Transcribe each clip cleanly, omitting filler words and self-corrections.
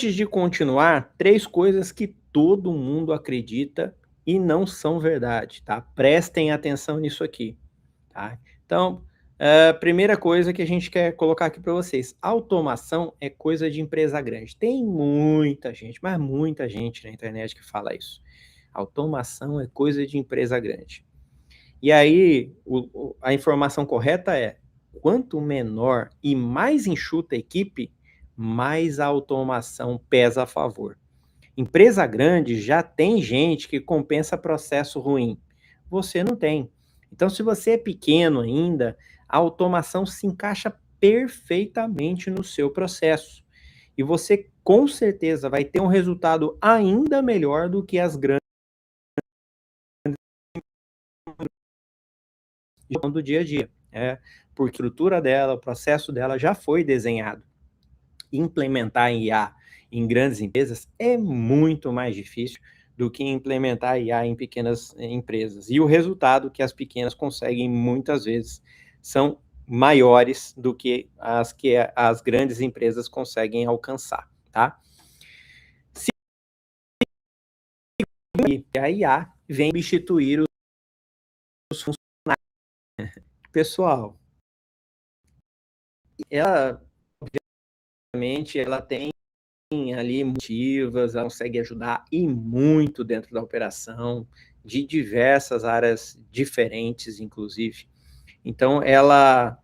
Antes de continuar, 3 coisas que todo mundo acredita e não são verdade, tá? Prestem atenção nisso aqui, tá? Então, primeira coisa que a gente quer colocar aqui para vocês: automação é coisa de empresa grande. Tem muita gente, mas muita gente na internet que fala isso. Automação é coisa de empresa grande. E aí, a informação correta é: quanto menor e mais enxuta a equipe, mais a automação pesa a favor. Empresa grande já tem gente que compensa processo ruim. Você não tem. Então, se você é pequeno ainda, a automação se encaixa perfeitamente no seu processo. E você, com certeza, vai ter um resultado ainda melhor do que as grandes do dia a dia. Porque a estrutura dela, o processo dela já foi desenhado. Implementar IA em grandes empresas é muito mais difícil do que implementar IA em pequenas empresas. E o resultado que as pequenas conseguem muitas vezes são maiores do que as grandes empresas conseguem alcançar, tá? A IA vem substituir os funcionários. Pessoal, ela obviamente ela tem ali motivas, ela consegue ajudar e muito dentro da operação, de diversas áreas diferentes, inclusive. Então, ela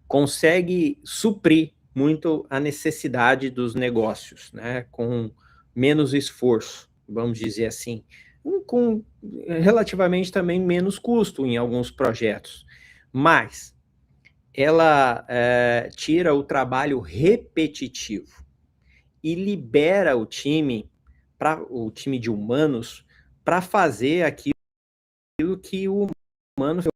consegue suprir muito a necessidade dos negócios, né? Com menos esforço, vamos dizer assim. Com relativamente também menos custo em alguns projetos. Mas ela tira o trabalho repetitivo e libera o time de humanos para fazer aquilo que o humano fez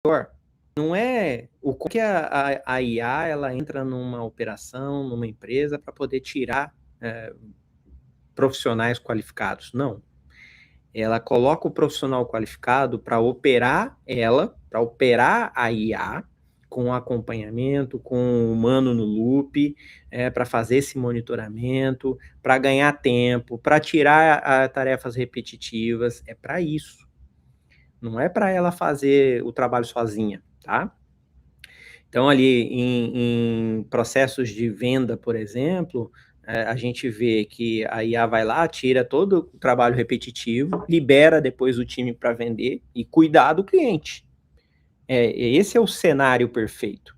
melhor. Não é o que a IA ela entra numa operação, numa empresa para poder tirar profissionais qualificados. Não. Ela coloca o profissional qualificado para operar a IA com acompanhamento, com o humano no loop, para fazer esse monitoramento, para ganhar tempo, para tirar tarefas repetitivas. É para isso. Não é para ela fazer o trabalho sozinha, tá? Então, ali em processos de venda, por exemplo, a gente vê que a IA vai lá, tira todo o trabalho repetitivo, libera depois o time para vender e cuidar do cliente. Esse é o cenário perfeito.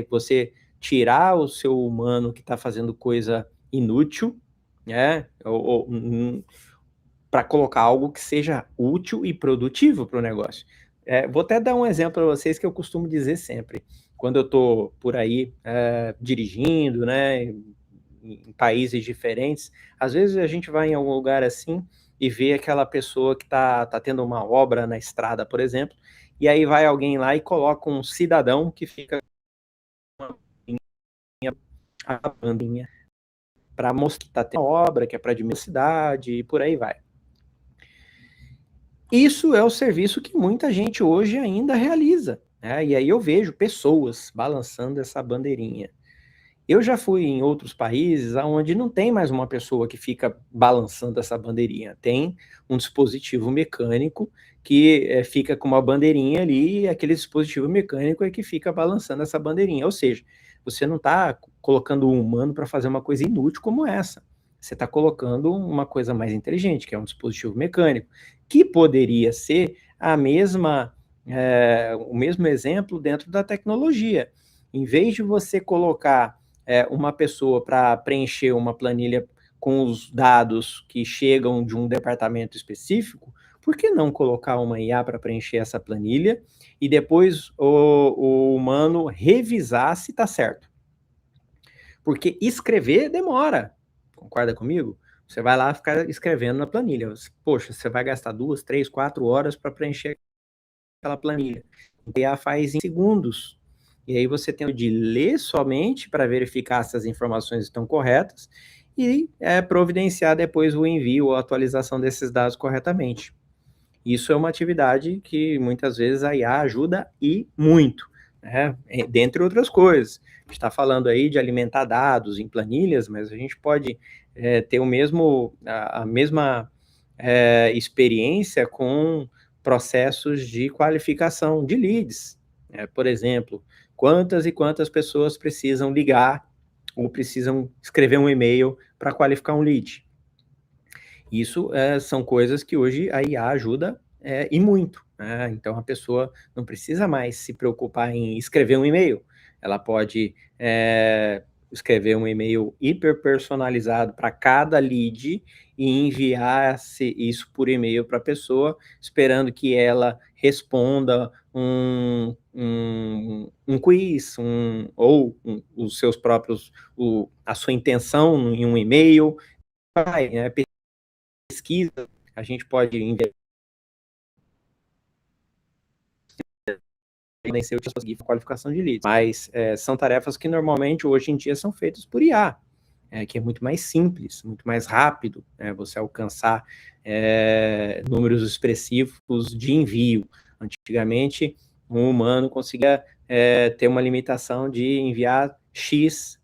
Você tirar o seu humano que está fazendo coisa inútil, para colocar algo que seja útil e produtivo para o negócio. Vou até dar um exemplo para vocês que eu costumo dizer sempre. Quando eu estou por aí dirigindo, né, em países diferentes, às vezes a gente vai em algum lugar assim e vê aquela pessoa que está tendo uma obra na estrada, por exemplo, e aí vai alguém lá e coloca um cidadão que fica a bandinha para mostrar que está tendo uma obra, que é para diminuir a cidade e por aí vai. Isso é o serviço que muita gente hoje ainda realiza, né? E aí eu vejo pessoas balançando essa bandeirinha. Eu já fui em outros países onde não tem mais uma pessoa que fica balançando essa bandeirinha. Tem um dispositivo mecânico que fica com uma bandeirinha ali e aquele dispositivo mecânico é que fica balançando essa bandeirinha. Ou seja, você não está colocando um humano para fazer uma coisa inútil como essa. Você está colocando uma coisa mais inteligente, que é um dispositivo mecânico, que poderia ser o mesmo exemplo dentro da tecnologia. Em vez de você colocar uma pessoa para preencher uma planilha com os dados que chegam de um departamento específico, por que não colocar uma IA para preencher essa planilha e depois o humano revisar se está certo? Porque escrever demora, concorda comigo? Você vai lá ficar escrevendo na planilha. Poxa, você vai gastar 2, 3, 4 horas para preencher aquela planilha. A IA faz em segundos. E aí você tem de ler somente para verificar se as informações estão corretas e providenciar depois o envio ou atualização desses dados corretamente. Isso é uma atividade que muitas vezes a IA ajuda e muito. né? Dentre outras coisas. A gente está falando aí de alimentar dados em planilhas, mas a gente pode ter a mesma experiência com processos de qualificação de leads. Por exemplo, quantas e quantas pessoas precisam ligar ou precisam escrever um e-mail para qualificar um lead. Isso são coisas que hoje a IA ajuda e muito. Né? Então, a pessoa não precisa mais se preocupar em escrever um e-mail. Ela pode escrever um e-mail hiper personalizado para cada lead e enviar isso por e-mail para a pessoa, esperando que ela responda um quiz, os seus próprios, a sua intenção em um e-mail, pesquisa, a gente pode investir nem ser eu conseguir qualificação de leads, mas são tarefas que normalmente hoje em dia são feitas por IA, que é muito mais simples, muito mais rápido, você alcançar números expressivos de envio. Antigamente, um humano conseguia ter uma limitação de enviar X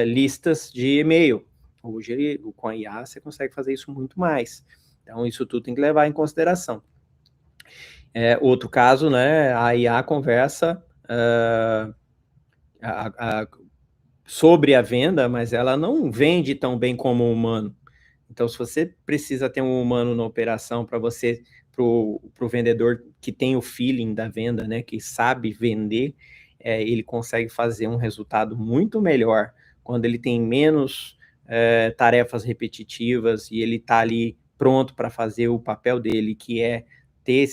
listas de e-mail. Hoje, com a IA, você consegue fazer isso muito mais. Então, isso tudo tem que levar em consideração. Outro caso, né, a IA conversa sobre a venda, mas ela não vende tão bem como o humano. Então, se você precisa ter um humano na operação para o vendedor que tem o feeling da venda, né, que sabe vender, ele consegue fazer um resultado muito melhor quando ele tem menos tarefas repetitivas e ele está ali pronto para fazer o papel dele, que é ter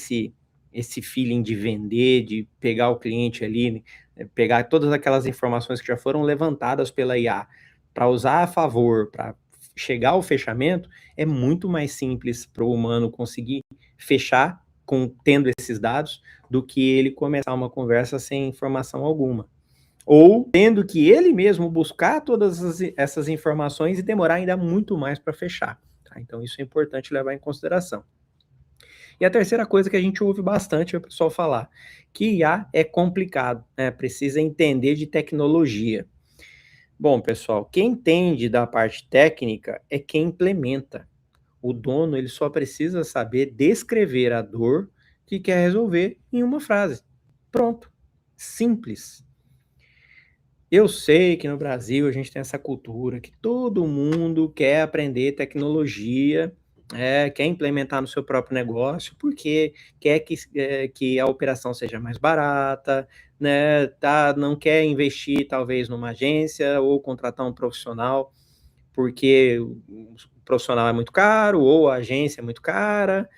esse feeling de vender, de pegar o cliente ali, pegar todas aquelas informações que já foram levantadas pela IA para usar a favor, para chegar ao fechamento, é muito mais simples para o humano conseguir fechar tendo esses dados do que ele começar uma conversa sem informação alguma. Ou tendo que ele mesmo buscar todas essas informações e demorar ainda muito mais para fechar. Tá? Então, isso é importante levar em consideração. E a terceira coisa que a gente ouve bastante é o pessoal falar, que IA é complicado, né? Precisa entender de tecnologia. Bom, pessoal, quem entende da parte técnica é quem implementa. O dono, ele só precisa saber descrever a dor que quer resolver em uma frase. Pronto. Simples. Eu sei que no Brasil a gente tem essa cultura que todo mundo quer aprender tecnologia, quer implementar no seu próprio negócio, porque quer que a operação seja mais barata, né, não quer investir talvez numa agência ou contratar um profissional, porque o profissional é muito caro ou a agência é muito cara,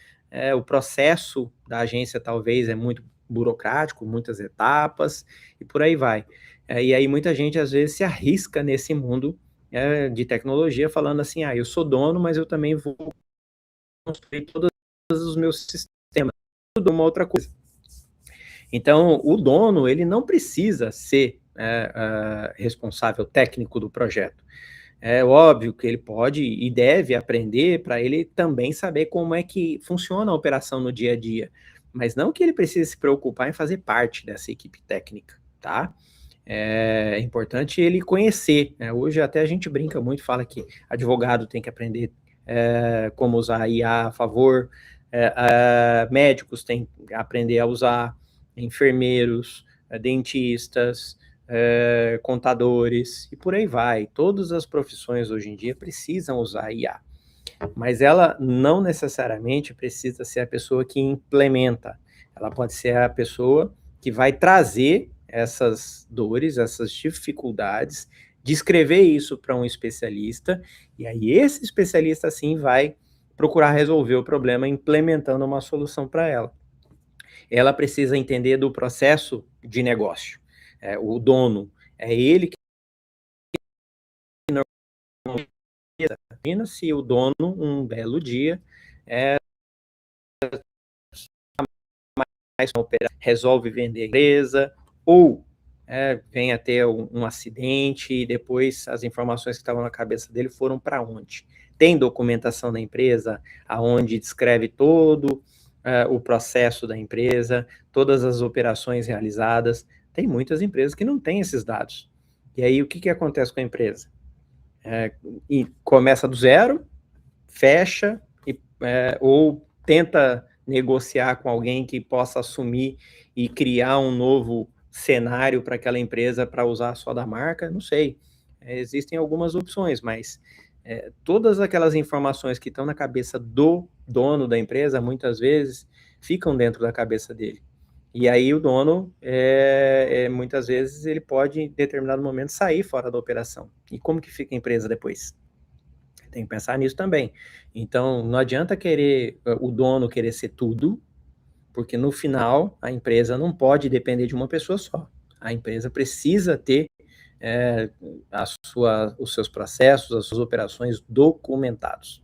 o processo da agência talvez é muito burocrático, muitas etapas, e por aí vai. E aí muita gente às vezes se arrisca nesse mundo de tecnologia, falando assim, eu sou dono, mas eu também vou construir todos os meus sistemas, tudo uma outra coisa. Então, o dono, ele não precisa ser responsável técnico do projeto. É óbvio que ele pode e deve aprender para ele também saber como é que funciona a operação no dia a dia, mas não que ele precise se preocupar em fazer parte dessa equipe técnica, tá? É importante ele conhecer, né? Hoje até a gente brinca muito, fala que advogado tem que aprender como usar a IA a favor, médicos têm que aprender a usar, enfermeiros, dentistas, contadores, e por aí vai. Todas as profissões hoje em dia precisam usar a IA, mas ela não necessariamente precisa ser a pessoa que implementa, ela pode ser a pessoa que vai trazer essas dores, essas dificuldades, descrever isso para um especialista, e aí esse especialista, sim, vai procurar resolver o problema implementando uma solução para ela. Ela precisa entender do processo de negócio. O dono, é ele que normalmente, imagina se o dono, um belo dia, resolve vender a empresa, ou vem a ter um acidente e depois as informações que estavam na cabeça dele foram para onde? Tem documentação da empresa, aonde descreve todo o processo da empresa, todas as operações realizadas. Tem muitas empresas que não têm esses dados. E aí o que acontece com a empresa? E começa do zero, fecha, ou tenta negociar com alguém que possa assumir e criar um novo cenário para aquela empresa para usar só da marca, não sei. Existem algumas opções, mas todas aquelas informações que estão na cabeça do dono da empresa, muitas vezes, ficam dentro da cabeça dele. E aí o dono, muitas vezes, ele pode, em determinado momento, sair fora da operação. E como que fica a empresa depois? Tem que pensar nisso também. Então, não adianta o dono querer ser tudo, porque no final a empresa não pode depender de uma pessoa só. A empresa precisa ter os seus processos, as suas operações documentados.